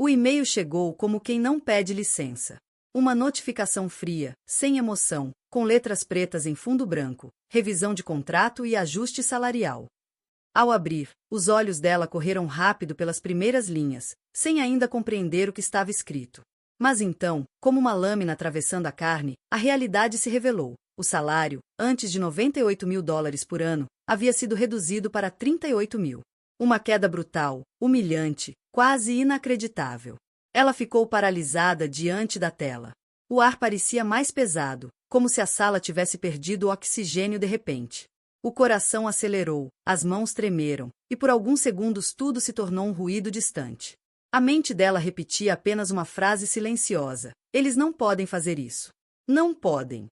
O e-mail chegou como quem não pede licença. Uma notificação fria, sem emoção, com letras pretas em fundo branco, revisão de contrato e ajuste salarial. Ao abrir, os olhos dela correram rápido pelas primeiras linhas, sem ainda compreender o que estava escrito. Mas então, como uma lâmina atravessando a carne, a realidade se revelou. O salário, antes de $98.000 por ano, havia sido reduzido para 38 mil. Uma queda brutal, humilhante, quase inacreditável. Ela ficou paralisada diante da tela. O ar parecia mais pesado, como se a sala tivesse perdido o oxigênio de repente. O coração acelerou, as mãos tremeram, e por alguns segundos tudo se tornou um ruído distante. A mente dela repetia apenas uma frase silenciosa: eles não podem fazer isso. Não podem.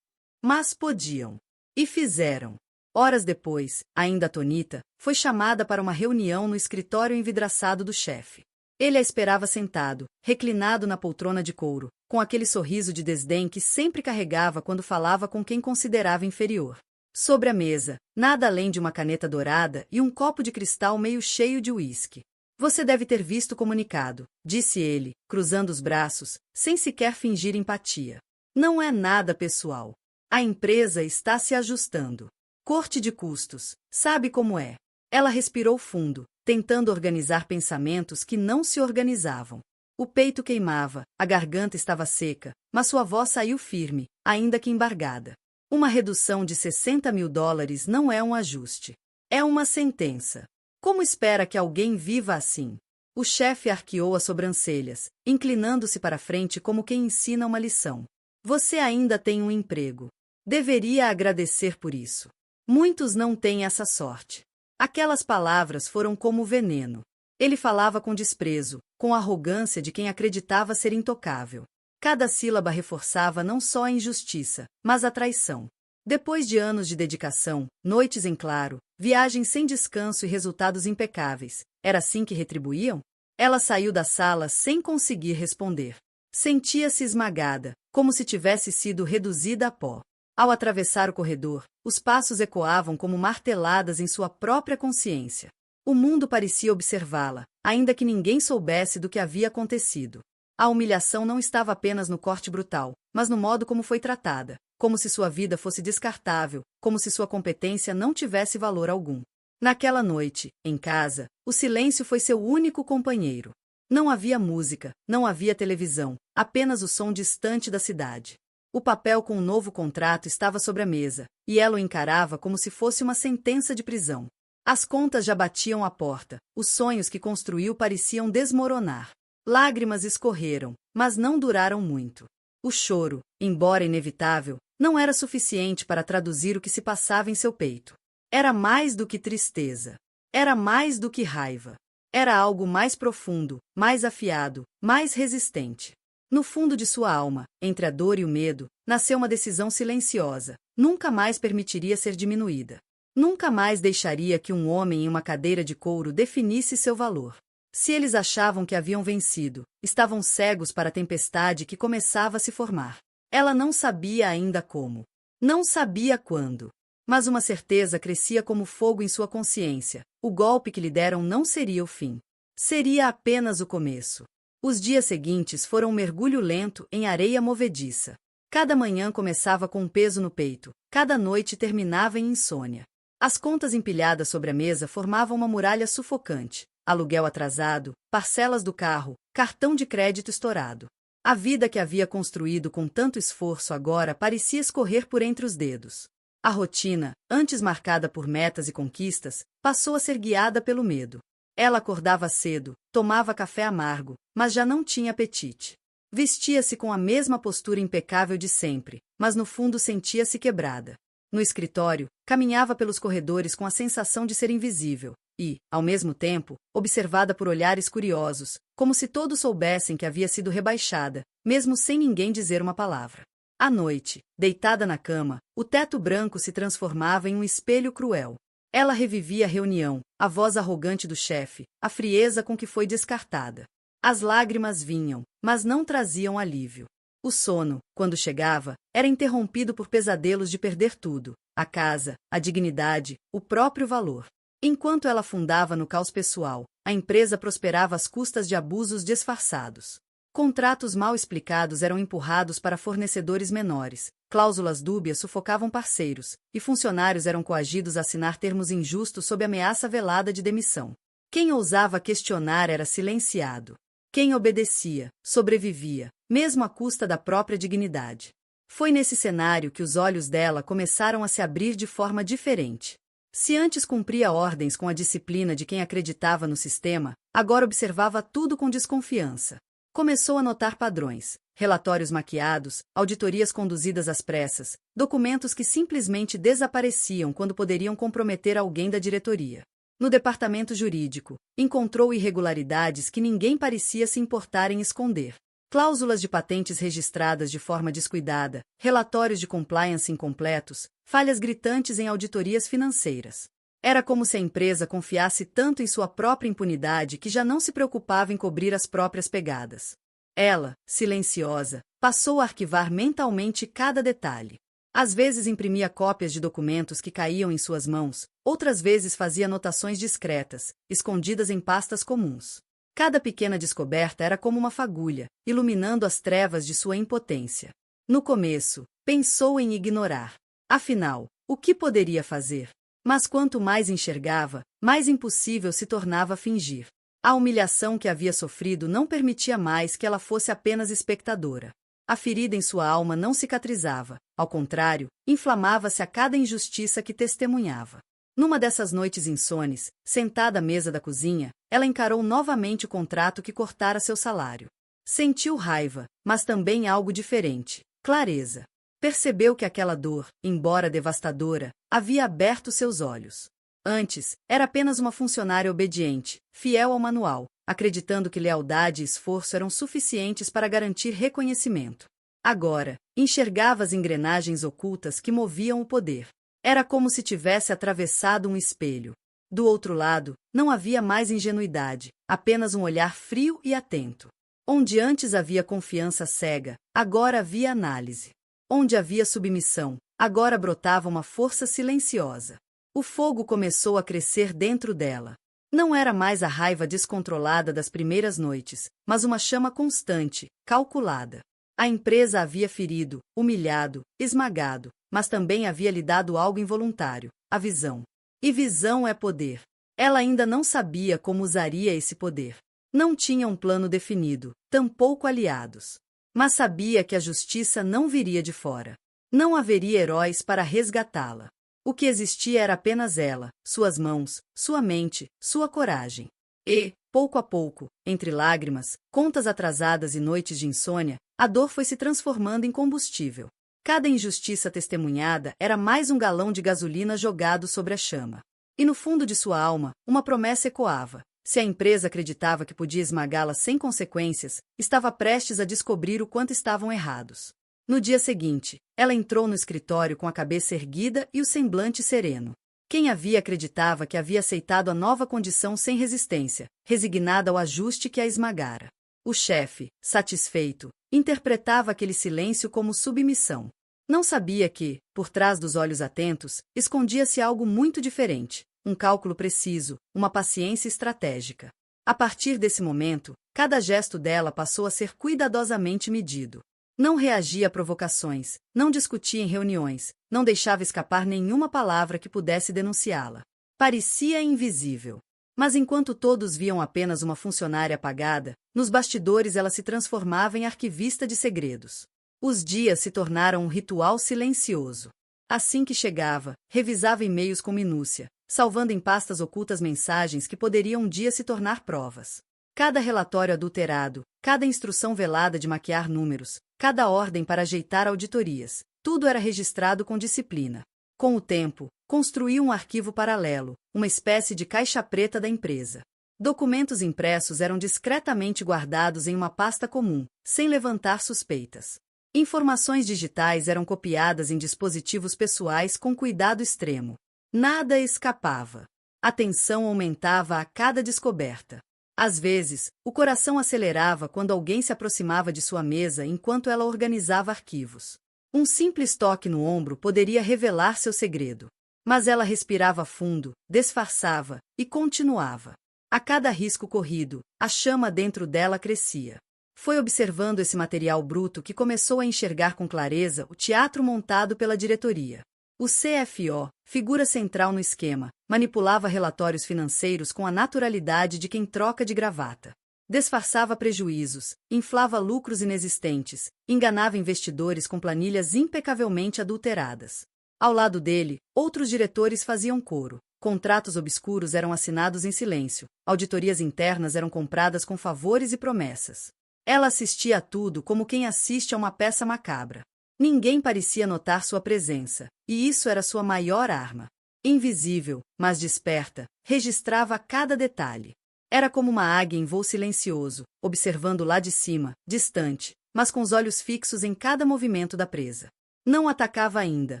Mas podiam. E fizeram. Horas depois, ainda atônita, foi chamada para uma reunião no escritório envidraçado do chefe. Ele a esperava sentado, reclinado na poltrona de couro, com aquele sorriso de desdém que sempre carregava quando falava com quem considerava inferior. Sobre a mesa, nada além de uma caneta dourada e um copo de cristal meio cheio de uísque. Você deve ter visto o comunicado, disse ele, cruzando os braços, sem sequer fingir empatia. Não é nada pessoal. A empresa está se ajustando. Corte de custos, sabe como é. Ela respirou fundo, tentando organizar pensamentos que não se organizavam. O peito queimava, a garganta estava seca, mas sua voz saiu firme, ainda que embargada. Uma redução de $60.000 não é um ajuste. É uma sentença. Como espera que alguém viva assim? O chefe arqueou as sobrancelhas, inclinando-se para frente como quem ensina uma lição. Você ainda tem um emprego. Deveria agradecer por isso. Muitos não têm essa sorte. Aquelas palavras foram como veneno. Ele falava com desprezo, com a arrogância de quem acreditava ser intocável. Cada sílaba reforçava não só a injustiça, mas a traição. Depois de anos de dedicação, noites em claro, viagens sem descanso e resultados impecáveis, era assim que retribuíam? Ela saiu da sala sem conseguir responder. Sentia-se esmagada, como se tivesse sido reduzida a pó. Ao atravessar o corredor, os passos ecoavam como marteladas em sua própria consciência. O mundo parecia observá-la, ainda que ninguém soubesse do que havia acontecido. A humilhação não estava apenas no corte brutal, mas no modo como foi tratada, como se sua vida fosse descartável, como se sua competência não tivesse valor algum. Naquela noite, em casa, o silêncio foi seu único companheiro. Não havia música, não havia televisão, apenas o som distante da cidade. O papel com o novo contrato estava sobre a mesa, e ela o encarava como se fosse uma sentença de prisão. As contas já batiam à porta, os sonhos que construiu pareciam desmoronar. Lágrimas escorreram, mas não duraram muito. O choro, embora inevitável, não era suficiente para traduzir o que se passava em seu peito. Era mais do que tristeza. Era mais do que raiva. Era algo mais profundo, mais afiado, mais resistente. No fundo de sua alma, entre a dor e o medo, nasceu uma decisão silenciosa. Nunca mais permitiria ser diminuída. Nunca mais deixaria que um homem em uma cadeira de couro definisse seu valor. Se eles achavam que haviam vencido, estavam cegos para a tempestade que começava a se formar. Ela não sabia ainda como. Não sabia quando. Mas uma certeza crescia como fogo em sua consciência. O golpe que lhe deram não seria o fim. Seria apenas o começo. Os dias seguintes foram um mergulho lento em areia movediça. Cada manhã começava com um peso no peito, cada noite terminava em insônia. As contas empilhadas sobre a mesa formavam uma muralha sufocante. Aluguel atrasado, parcelas do carro, cartão de crédito estourado. A vida que havia construído com tanto esforço agora parecia escorrer por entre os dedos. A rotina, antes marcada por metas e conquistas, passou a ser guiada pelo medo. Ela acordava cedo, tomava café amargo, mas já não tinha apetite. Vestia-se com a mesma postura impecável de sempre, mas no fundo sentia-se quebrada. No escritório, caminhava pelos corredores com a sensação de ser invisível e, ao mesmo tempo, observada por olhares curiosos, como se todos soubessem que havia sido rebaixada, mesmo sem ninguém dizer uma palavra. À noite, deitada na cama, o teto branco se transformava em um espelho cruel. Ela revivia a reunião, a voz arrogante do chefe, a frieza com que foi descartada. As lágrimas vinham, mas não traziam alívio. O sono, quando chegava, era interrompido por pesadelos de perder tudo: a casa, a dignidade, o próprio valor. Enquanto ela afundava no caos pessoal, a empresa prosperava às custas de abusos disfarçados. Contratos mal explicados eram empurrados para fornecedores menores, cláusulas dúbias sufocavam parceiros, e funcionários eram coagidos a assinar termos injustos sob ameaça velada de demissão. Quem ousava questionar era silenciado. Quem obedecia, sobrevivia, mesmo à custa da própria dignidade. Foi nesse cenário que os olhos dela começaram a se abrir de forma diferente. Se antes cumpria ordens com a disciplina de quem acreditava no sistema, agora observava tudo com desconfiança. Começou a notar padrões, relatórios maquiados, auditorias conduzidas às pressas, documentos que simplesmente desapareciam quando poderiam comprometer alguém da diretoria. No departamento jurídico, encontrou irregularidades que ninguém parecia se importar em esconder. Cláusulas de patentes registradas de forma descuidada, relatórios de compliance incompletos, falhas gritantes em auditorias financeiras. Era como se a empresa confiasse tanto em sua própria impunidade que já não se preocupava em cobrir as próprias pegadas. Ela, silenciosa, passou a arquivar mentalmente cada detalhe. Às vezes imprimia cópias de documentos que caíam em suas mãos, outras vezes fazia anotações discretas, escondidas em pastas comuns. Cada pequena descoberta era como uma fagulha, iluminando as trevas de sua impotência. No começo, pensou em ignorar. Afinal, o que poderia fazer? Mas quanto mais enxergava, mais impossível se tornava fingir. A humilhação que havia sofrido não permitia mais que ela fosse apenas espectadora. A ferida em sua alma não cicatrizava, ao contrário, inflamava-se a cada injustiça que testemunhava. Numa dessas noites insones, sentada à mesa da cozinha, ela encarou novamente o contrato que cortara seu salário. Sentiu raiva, mas também algo diferente, clareza. Percebeu que aquela dor, embora devastadora, havia aberto seus olhos. Antes, era apenas uma funcionária obediente, fiel ao manual, acreditando que lealdade e esforço eram suficientes para garantir reconhecimento. Agora, enxergava as engrenagens ocultas que moviam o poder. Era como se tivesse atravessado um espelho. Do outro lado, não havia mais ingenuidade, apenas um olhar frio e atento. Onde antes havia confiança cega, agora havia análise. Onde havia submissão, agora brotava uma força silenciosa. O fogo começou a crescer dentro dela. Não era mais a raiva descontrolada das primeiras noites, mas uma chama constante, calculada. A empresa havia ferido, humilhado, esmagado, mas também havia lhe dado algo involuntário, a visão. E visão é poder. Ela ainda não sabia como usaria esse poder. Não tinha um plano definido, tampouco aliados. Mas sabia que a justiça não viria de fora. Não haveria heróis para resgatá-la. O que existia era apenas ela, suas mãos, sua mente, sua coragem. E, pouco a pouco, entre lágrimas, contas atrasadas e noites de insônia, a dor foi se transformando em combustível. Cada injustiça testemunhada era mais um galão de gasolina jogado sobre a chama. E no fundo de sua alma, uma promessa ecoava. Se a empresa acreditava que podia esmagá-la sem consequências, estava prestes a descobrir o quanto estavam errados. No dia seguinte, ela entrou no escritório com a cabeça erguida e o semblante sereno. Quem havia acreditava que havia aceitado a nova condição sem resistência, resignada ao ajuste que a esmagara. O chefe, satisfeito, interpretava aquele silêncio como submissão. Não sabia que, por trás dos olhos atentos, escondia-se algo muito diferente. Um cálculo preciso, uma paciência estratégica. A partir desse momento, cada gesto dela passou a ser cuidadosamente medido. Não reagia a provocações, não discutia em reuniões, não deixava escapar nenhuma palavra que pudesse denunciá-la. Parecia invisível. Mas enquanto todos viam apenas uma funcionária apagada, nos bastidores ela se transformava em arquivista de segredos. Os dias se tornaram um ritual silencioso. Assim que chegava, revisava e-mails com minúcia, salvando em pastas ocultas mensagens que poderiam um dia se tornar provas. Cada relatório adulterado, cada instrução velada de maquiar números, cada ordem para ajeitar auditorias, tudo era registrado com disciplina. Com o tempo, construiu um arquivo paralelo, uma espécie de caixa preta da empresa. Documentos impressos eram discretamente guardados em uma pasta comum, sem levantar suspeitas. Informações digitais eram copiadas em dispositivos pessoais com cuidado extremo. Nada escapava. A tensão aumentava a cada descoberta. Às vezes, o coração acelerava quando alguém se aproximava de sua mesa enquanto ela organizava arquivos. Um simples toque no ombro poderia revelar seu segredo. Mas ela respirava fundo, disfarçava e continuava. A cada risco corrido, a chama dentro dela crescia. Foi observando esse material bruto que começou a enxergar com clareza o teatro montado pela diretoria. O CFO, figura central no esquema, manipulava relatórios financeiros com a naturalidade de quem troca de gravata. Disfarçava prejuízos, inflava lucros inexistentes, enganava investidores com planilhas impecavelmente adulteradas. Ao lado dele, outros diretores faziam coro. Contratos obscuros eram assinados em silêncio, auditorias internas eram compradas com favores e promessas. Ela assistia a tudo como quem assiste a uma peça macabra. Ninguém parecia notar sua presença, e isso era sua maior arma. Invisível, mas desperta, registrava cada detalhe. Era como uma águia em voo silencioso, observando lá de cima, distante, mas com os olhos fixos em cada movimento da presa. Não atacava ainda,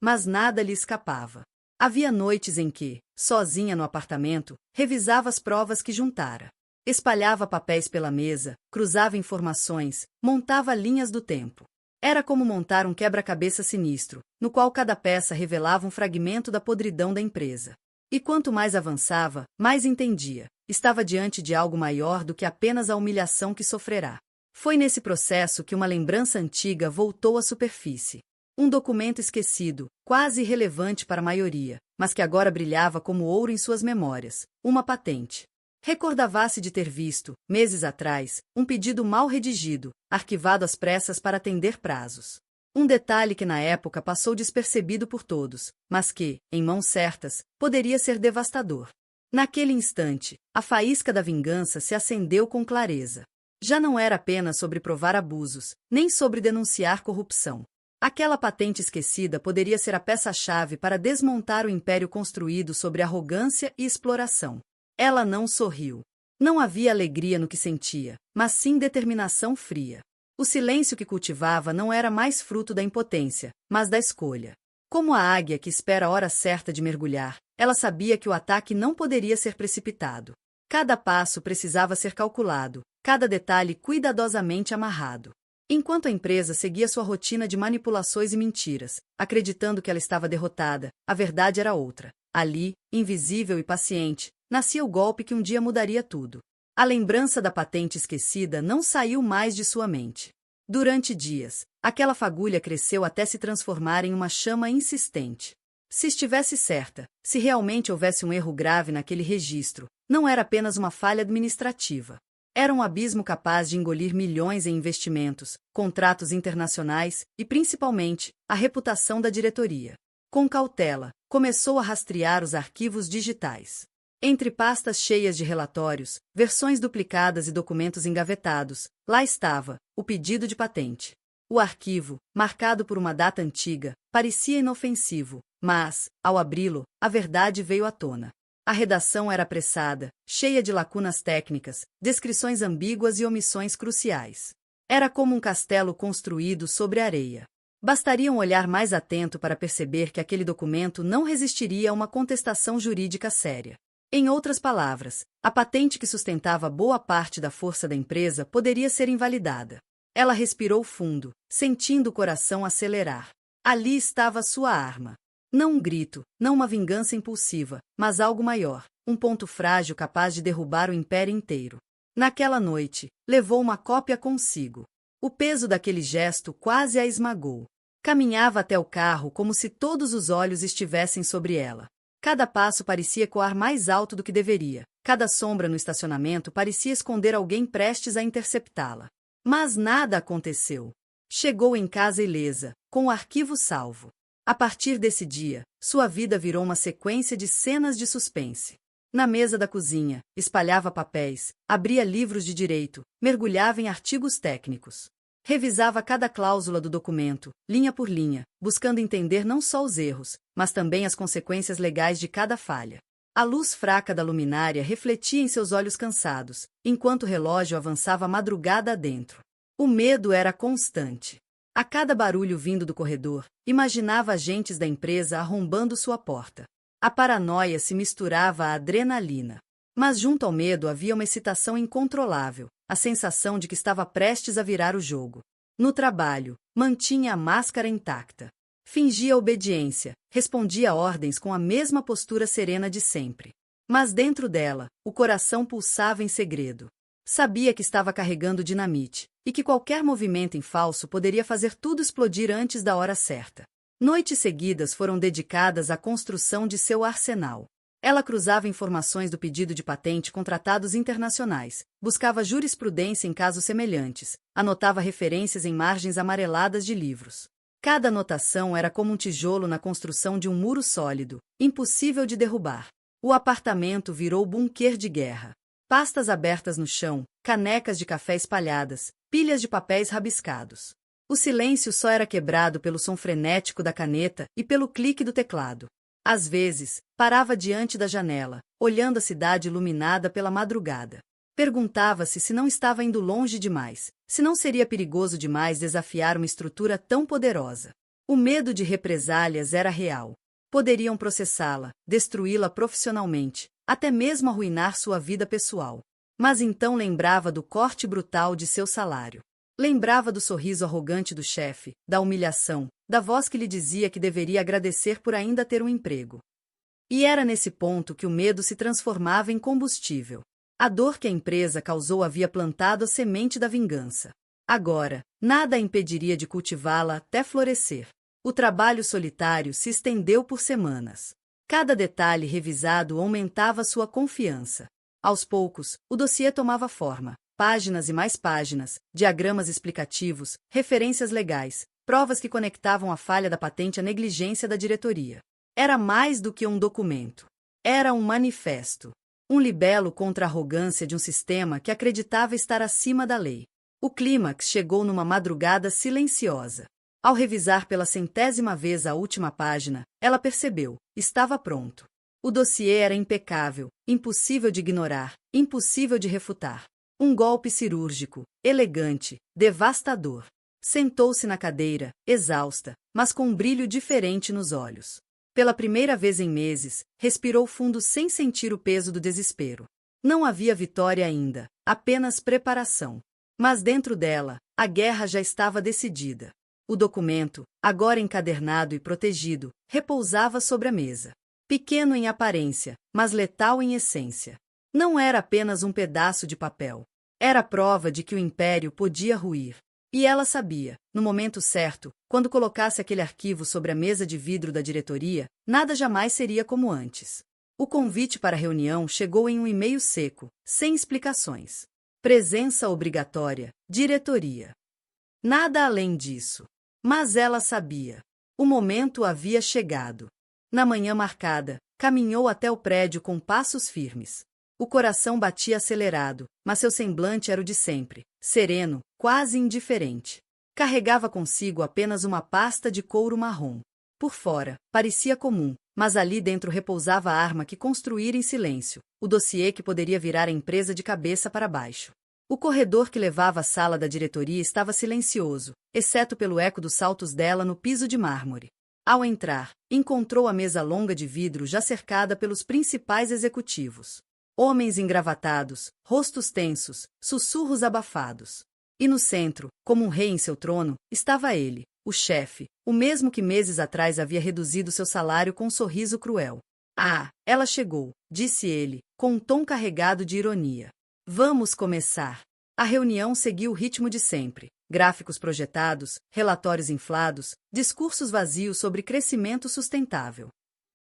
mas nada lhe escapava. Havia noites em que, sozinha no apartamento, revisava as provas que juntara. Espalhava papéis pela mesa, cruzava informações, montava linhas do tempo. Era como montar um quebra-cabeça sinistro, no qual cada peça revelava um fragmento da podridão da empresa. E quanto mais avançava, mais entendia. Estava diante de algo maior do que apenas a humilhação que sofrerá. Foi nesse processo que uma lembrança antiga voltou à superfície. Um documento esquecido, quase irrelevante para a maioria, mas que agora brilhava como ouro em suas memórias, uma patente. Recordava-se de ter visto, meses atrás, um pedido mal redigido, arquivado às pressas para atender prazos. Um detalhe que na época passou despercebido por todos, mas que, em mãos certas, poderia ser devastador. Naquele instante, a faísca da vingança se acendeu com clareza. Já não era apenas sobre provar abusos, nem sobre denunciar corrupção. Aquela patente esquecida poderia ser a peça-chave para desmontar o império construído sobre arrogância e exploração. Ela não sorriu. Não havia alegria no que sentia, mas sim determinação fria. O silêncio que cultivava não era mais fruto da impotência, mas da escolha. Como a águia que espera a hora certa de mergulhar, ela sabia que o ataque não poderia ser precipitado. Cada passo precisava ser calculado, cada detalhe cuidadosamente amarrado. Enquanto a empresa seguia sua rotina de manipulações e mentiras, acreditando que ela estava derrotada, a verdade era outra. Ali, invisível e paciente, nascia o golpe que um dia mudaria tudo. A lembrança da patente esquecida não saiu mais de sua mente. Durante dias, aquela fagulha cresceu até se transformar em uma chama insistente. Se estivesse certa, se realmente houvesse um erro grave naquele registro, não era apenas uma falha administrativa. Era um abismo capaz de engolir milhões em investimentos, contratos internacionais e, principalmente, a reputação da diretoria. Com cautela, começou a rastrear os arquivos digitais. Entre pastas cheias de relatórios, versões duplicadas e documentos engavetados, lá estava o pedido de patente. O arquivo, marcado por uma data antiga, parecia inofensivo, mas, ao abri-lo, a verdade veio à tona. A redação era apressada, cheia de lacunas técnicas, descrições ambíguas e omissões cruciais. Era como um castelo construído sobre areia. Bastaria um olhar mais atento para perceber que aquele documento não resistiria a uma contestação jurídica séria. Em outras palavras, a patente que sustentava boa parte da força da empresa poderia ser invalidada. Ela respirou fundo, sentindo o coração acelerar. Ali estava sua arma. Não um grito, não uma vingança impulsiva, mas algo maior, um ponto frágil capaz de derrubar o império inteiro. Naquela noite, levou uma cópia consigo. O peso daquele gesto quase a esmagou. Caminhava até o carro como se todos os olhos estivessem sobre ela. Cada passo parecia ecoar mais alto do que deveria. Cada sombra no estacionamento parecia esconder alguém prestes a interceptá-la. Mas nada aconteceu. Chegou em casa ilesa, com o arquivo salvo. A partir desse dia, sua vida virou uma sequência de cenas de suspense. Na mesa da cozinha, espalhava papéis, abria livros de direito, mergulhava em artigos técnicos. Revisava cada cláusula do documento, linha por linha, buscando entender não só os erros, mas também as consequências legais de cada falha. A luz fraca da luminária refletia em seus olhos cansados, enquanto o relógio avançava madrugada adentro. O medo era constante. A cada barulho vindo do corredor, imaginava agentes da empresa arrombando sua porta. A paranoia se misturava à adrenalina. Mas junto ao medo havia uma excitação incontrolável, a sensação de que estava prestes a virar o jogo. No trabalho, mantinha a máscara intacta. Fingia obediência, respondia a ordens com a mesma postura serena de sempre. Mas dentro dela, o coração pulsava em segredo. Sabia que estava carregando dinamite, e que qualquer movimento em falso poderia fazer tudo explodir antes da hora certa. Noites seguidas foram dedicadas à construção de seu arsenal. Ela cruzava informações do pedido de patente com tratados internacionais, buscava jurisprudência em casos semelhantes, anotava referências em margens amareladas de livros. Cada anotação era como um tijolo na construção de um muro sólido, impossível de derrubar. O apartamento virou bunker de guerra. Pastas abertas no chão, canecas de café espalhadas, pilhas de papéis rabiscados. O silêncio só era quebrado pelo som frenético da caneta e pelo clique do teclado. Às vezes, parava diante da janela, olhando a cidade iluminada pela madrugada. Perguntava-se se não estava indo longe demais, se não seria perigoso demais desafiar uma estrutura tão poderosa. O medo de represálias era real. Poderiam processá-la, destruí-la profissionalmente, até mesmo arruinar sua vida pessoal. Mas então lembrava do corte brutal de seu salário. Lembrava do sorriso arrogante do chefe, da humilhação, da voz que lhe dizia que deveria agradecer por ainda ter um emprego. E era nesse ponto que o medo se transformava em combustível. A dor que a empresa causou havia plantado a semente da vingança. Agora, nada a impediria de cultivá-la até florescer. O trabalho solitário se estendeu por semanas. Cada detalhe revisado aumentava sua confiança. Aos poucos, o dossiê tomava forma. Páginas e mais páginas, diagramas explicativos, referências legais, provas que conectavam a falha da patente à negligência da diretoria. Era mais do que um documento. Era um manifesto. Um libelo contra a arrogância de um sistema que acreditava estar acima da lei. O clímax chegou numa madrugada silenciosa. Ao revisar pela 100ª vez a última página, ela percebeu, estava pronto. O dossiê era impecável, impossível de ignorar, impossível de refutar. Um golpe cirúrgico, elegante, devastador. Sentou-se na cadeira, exausta, mas com um brilho diferente nos olhos. Pela primeira vez em meses, respirou fundo sem sentir o peso do desespero. Não havia vitória ainda, apenas preparação. Mas dentro dela, a guerra já estava decidida. O documento, agora encadernado e protegido, repousava sobre a mesa. Pequeno em aparência, mas letal em essência. Não era apenas um pedaço de papel. Era prova de que o império podia ruir. E ela sabia, no momento certo, quando colocasse aquele arquivo sobre a mesa de vidro da diretoria, nada jamais seria como antes. O convite para a reunião chegou em um e-mail seco, sem explicações. Presença obrigatória, diretoria. Nada além disso. Mas ela sabia. O momento havia chegado. Na manhã marcada, caminhou até o prédio com passos firmes. O coração batia acelerado, mas seu semblante era o de sempre, sereno, quase indiferente. Carregava consigo apenas uma pasta de couro marrom. Por fora, parecia comum, mas ali dentro repousava a arma que construíra em silêncio, o dossiê que poderia virar a empresa de cabeça para baixo. O corredor que levava à sala da diretoria estava silencioso, exceto pelo eco dos saltos dela no piso de mármore. Ao entrar, encontrou a mesa longa de vidro já cercada pelos principais executivos. Homens engravatados, rostos tensos, sussurros abafados. E no centro, como um rei em seu trono, estava ele, o chefe, o mesmo que meses atrás havia reduzido seu salário com um sorriso cruel. Ah, ela chegou, disse ele, com um tom carregado de ironia. Vamos começar. A reunião seguiu o ritmo de sempre. Gráficos projetados, relatórios inflados, discursos vazios sobre crescimento sustentável.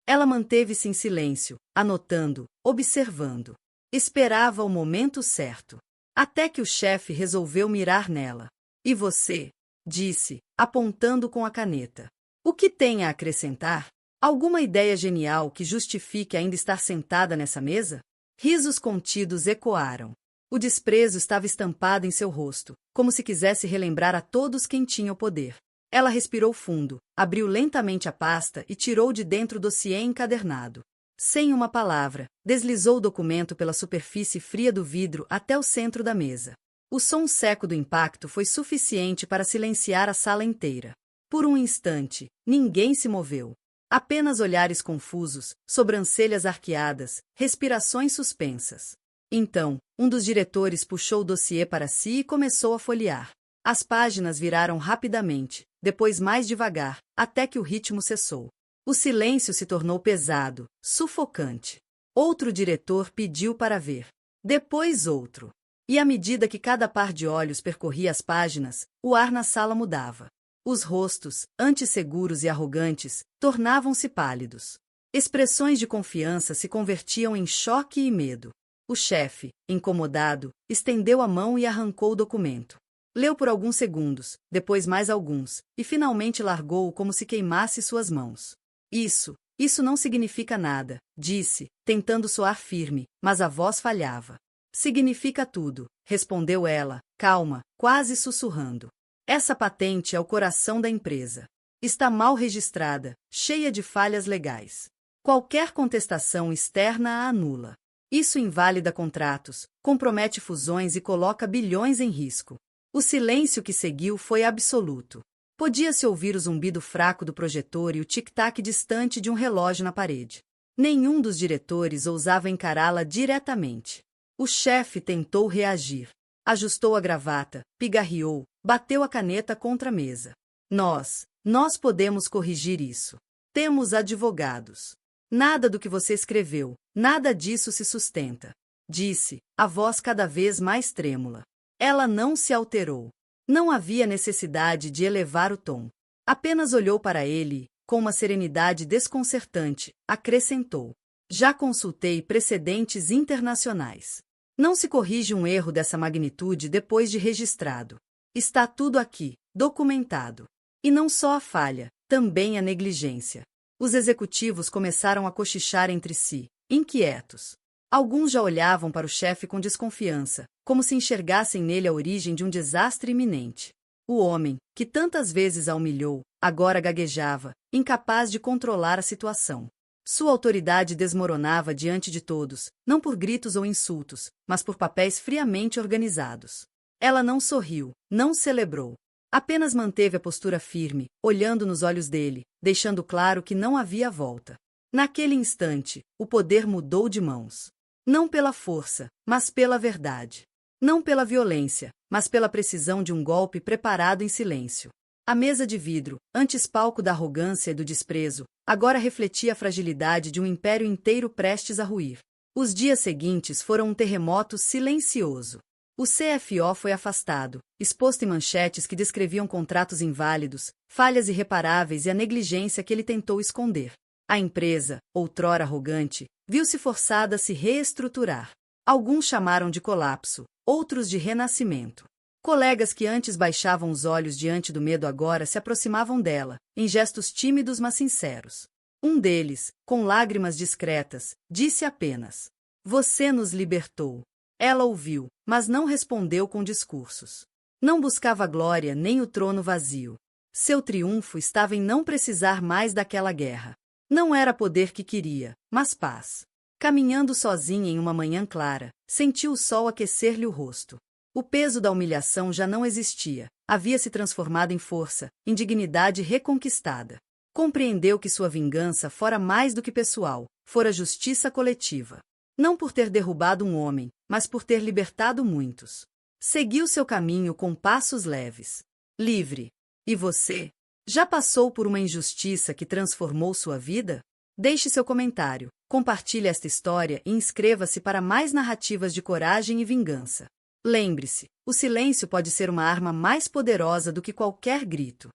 Ela manteve-se em silêncio, anotando, observando. Esperava o momento certo. Até que o chefe resolveu mirar nela. E você? Disse, apontando com a caneta. O que tem a acrescentar? Alguma ideia genial que justifique ainda estar sentada nessa mesa? Risos contidos ecoaram. O desprezo estava estampado em seu rosto, como se quisesse relembrar a todos quem tinha o poder. Ela respirou fundo, abriu lentamente a pasta e tirou de dentro o dossiê encadernado. Sem uma palavra, deslizou o documento pela superfície fria do vidro até o centro da mesa. O som seco do impacto foi suficiente para silenciar a sala inteira. Por um instante, ninguém se moveu. Apenas olhares confusos, sobrancelhas arqueadas, respirações suspensas. Então, um dos diretores puxou o dossiê para si e começou a folhear. As páginas viraram rapidamente, depois mais devagar, até que o ritmo cessou. O silêncio se tornou pesado, sufocante. Outro diretor pediu para ver. Depois outro. E à medida que cada par de olhos percorria as páginas, o ar na sala mudava. Os rostos, antes seguros e arrogantes, tornavam-se pálidos. Expressões de confiança se convertiam em choque e medo. O chefe, incomodado, estendeu a mão e arrancou o documento. Leu por alguns segundos, depois mais alguns, e finalmente largou-o como se queimasse suas mãos. Isso não significa nada, disse, tentando soar firme, mas a voz falhava. Significa tudo, respondeu ela, calma, quase sussurrando. Essa patente é o coração da empresa. Está mal registrada, cheia de falhas legais. Qualquer contestação externa a anula. Isso invalida contratos, compromete fusões e coloca bilhões em risco. O silêncio que seguiu foi absoluto. Podia-se ouvir o zumbido fraco do projetor e o tic-tac distante de um relógio na parede. Nenhum dos diretores ousava encará-la diretamente. O chefe tentou reagir. Ajustou a gravata, pigarreou, bateu a caneta contra a mesa. Nós podemos corrigir isso. Temos advogados. Nada do que você escreveu, nada disso se sustenta. Disse, a voz cada vez mais trêmula. Ela não se alterou. Não havia necessidade de elevar o tom. Apenas olhou para ele e, com uma serenidade desconcertante, acrescentou. Já consultei precedentes internacionais. Não se corrige um erro dessa magnitude depois de registrado. Está tudo aqui, documentado. E não só a falha, também a negligência. Os executivos começaram a cochichar entre si, inquietos. Alguns já olhavam para o chefe com desconfiança, como se enxergassem nele a origem de um desastre iminente. O homem, que tantas vezes a humilhou, agora gaguejava, incapaz de controlar a situação. Sua autoridade desmoronava diante de todos, não por gritos ou insultos, mas por papéis friamente organizados. Ela não sorriu, não celebrou. Apenas manteve a postura firme, olhando nos olhos dele, deixando claro que não havia volta. Naquele instante, o poder mudou de mãos. Não pela força, mas pela verdade. Não pela violência, mas pela precisão de um golpe preparado em silêncio. A mesa de vidro, antes palco da arrogância e do desprezo, agora refletia a fragilidade de um império inteiro prestes a ruir. Os dias seguintes foram um terremoto silencioso. O CFO foi afastado, exposto em manchetes que descreviam contratos inválidos, falhas irreparáveis e a negligência que ele tentou esconder. A empresa, outrora arrogante, viu-se forçada a se reestruturar. Alguns chamaram de colapso, outros de renascimento. Colegas que antes baixavam os olhos diante do medo agora se aproximavam dela, em gestos tímidos mas sinceros. Um deles, com lágrimas discretas, disse apenas: "Você nos libertou." Ela ouviu, mas não respondeu com discursos. Não buscava glória nem o trono vazio. Seu triunfo estava em não precisar mais daquela guerra. Não era poder que queria, mas paz. Caminhando sozinha em uma manhã clara, sentiu o sol aquecer-lhe o rosto. O peso da humilhação já não existia, havia se transformado em força, em dignidade reconquistada. Compreendeu que sua vingança fora mais do que pessoal, fora justiça coletiva. Não por ter derrubado um homem, mas por ter libertado muitos. Seguiu seu caminho com passos leves. Livre. E você? Já passou por uma injustiça que transformou sua vida? Deixe seu comentário, compartilhe esta história e inscreva-se para mais narrativas de coragem e vingança. Lembre-se, o silêncio pode ser uma arma mais poderosa do que qualquer grito.